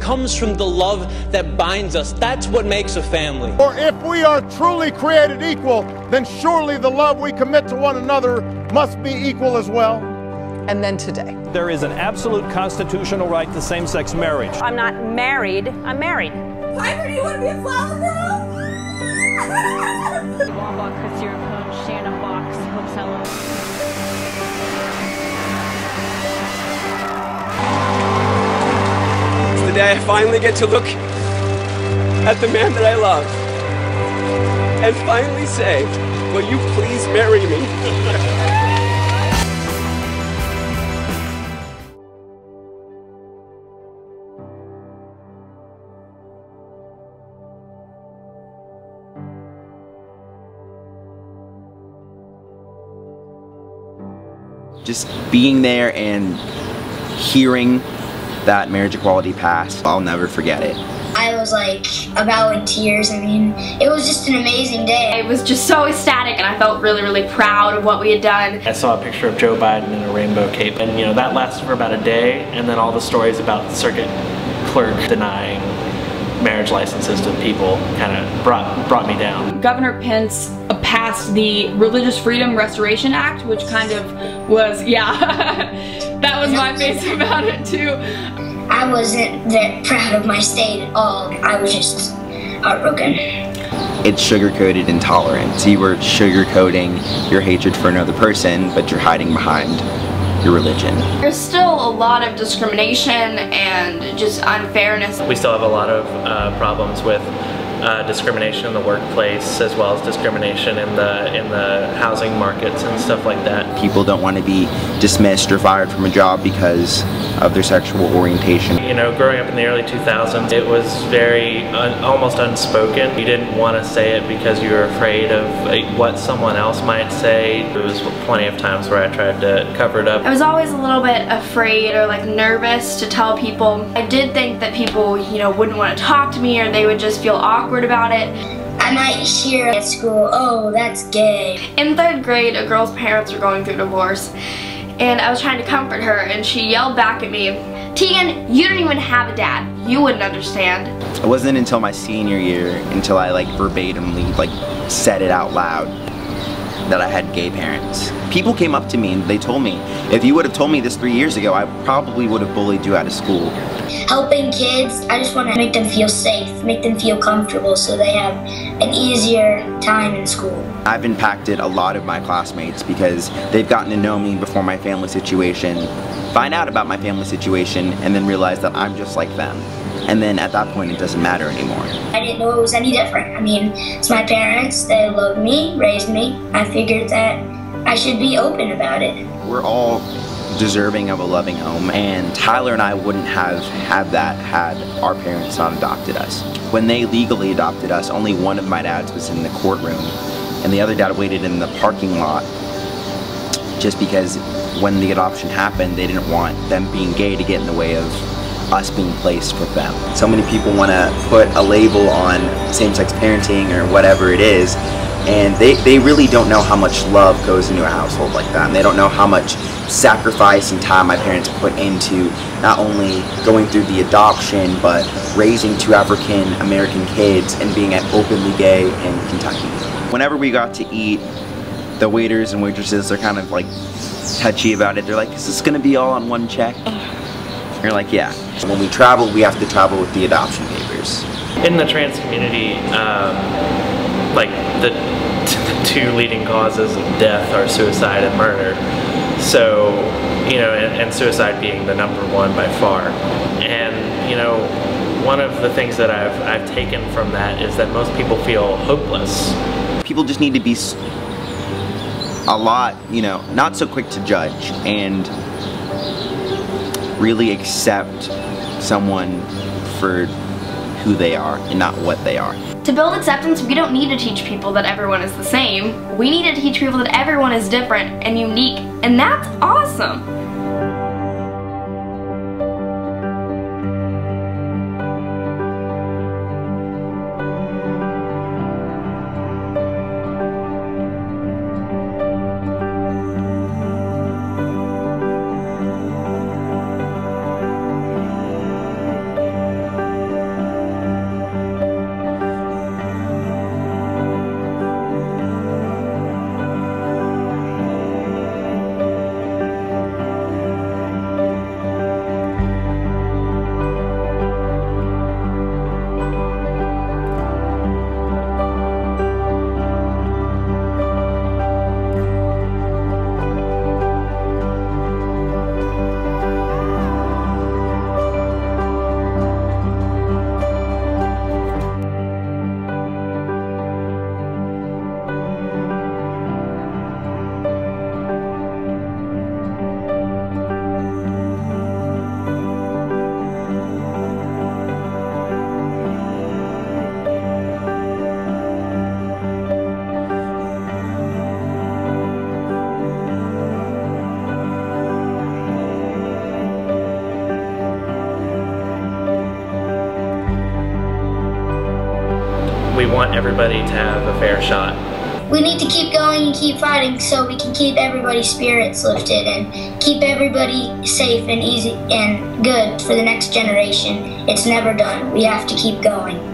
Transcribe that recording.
comes from the love that binds us. That's what makes a family. For if we are truly created equal, then surely the love we commit to one another must be equal as well. And then today. There is an absolute constitutional right to same-sex marriage. I'm not married, I'm married. Piper, do you want to be a flower girl? Wambach, Christian Coach, Shannon Box, Hope Hello. It's the day I finally get to look at the man that I love and finally say, will you please marry me? Just being there and hearing that marriage equality passed, I'll never forget it. I was like about in tears. I mean, it was just an amazing day. It was just so ecstatic, and I felt really, really proud of what we had done. I saw a picture of Joe Biden in a rainbow cape, and you know, that lasted for about a day, and then all the stories about the circuit clerk denying marriage licenses to people kind of brought me down. Governor Pence passed the Religious Freedom Restoration Act, which kind of was, yeah, that was my face about it too. I wasn't that proud of my state at all. I was just heartbroken. It's sugar-coated intolerance. You were sugar-coating your hatred for another person, but you're hiding behind your religion. There's still a lot of discrimination and just unfairness. We still have a lot of problems with discrimination in the workplace, as well as discrimination in the housing markets and stuff like that. People don't want to be dismissed or fired from a job because of their sexual orientation. You know, growing up in the early 2000s, it was very almost unspoken. You didn't want to say it because you were afraid of what someone else might say. There was plenty of times where I tried to cover it up. I was always a little bit afraid or like nervous to tell people. I did think that people, you know, wouldn't want to talk to me, or they would just feel awkward about it. I might hear at school, oh, that's gay. In 3rd grade, a girl's parents were going through divorce, and I was trying to comfort her, and she yelled back at me, "Tegan, you don't even have a dad. You wouldn't understand." It wasn't until my senior year until I like verbatimly like said it out loud that I had gay parents. People came up to me and they told me, if you would have told me this 3 years ago, I probably would have bullied you out of school. Helping kids, I just want to make them feel safe, make them feel comfortable so they have an easier time in school. I've impacted a lot of my classmates because they've gotten to know me before my family situation, find out about my family situation, and then realize that I'm just like them. And then at that point, it doesn't matter anymore. I didn't know it was any different. I mean, it's my parents, they loved me, raised me. I figured that I should be open about it. We're all deserving of a loving home, and Tyler and I wouldn't have had that had our parents not adopted us. When they legally adopted us, only one of my dads was in the courtroom, and the other dad waited in the parking lot just because when the adoption happened, they didn't want them being gay to get in the way of us being placed with them. So many people want to put a label on same-sex parenting or whatever it is, and they really don't know how much love goes into a household like that, and they don't know how much sacrifice and time my parents put into not only going through the adoption, but raising 2 African American kids and being openly gay in Kentucky. Whenever we got to eat, the waiters and waitresses are kind of like touchy about it. They're like, is this gonna be all on one check? You're like, yeah. When we travel, we have to travel with the adoption papers. In the trans community, like the 2 leading causes of death are suicide and murder. So, you know, and suicide being the #1 by far. And, you know, one of the things that I've taken from that is that most people feel hopeless. People just need to be a lot, you know, not so quick to judge and really accept someone for who they are and not what they are. To build acceptance, we don't need to teach people that everyone is the same. We need to teach people that everyone is different and unique, and that's awesome. we want everybody to have a fair shot. We need to keep going and keep fighting so we can keep everybody's spirits lifted and keep everybody safe and easy and good for the next generation. It's never done. We have to keep going.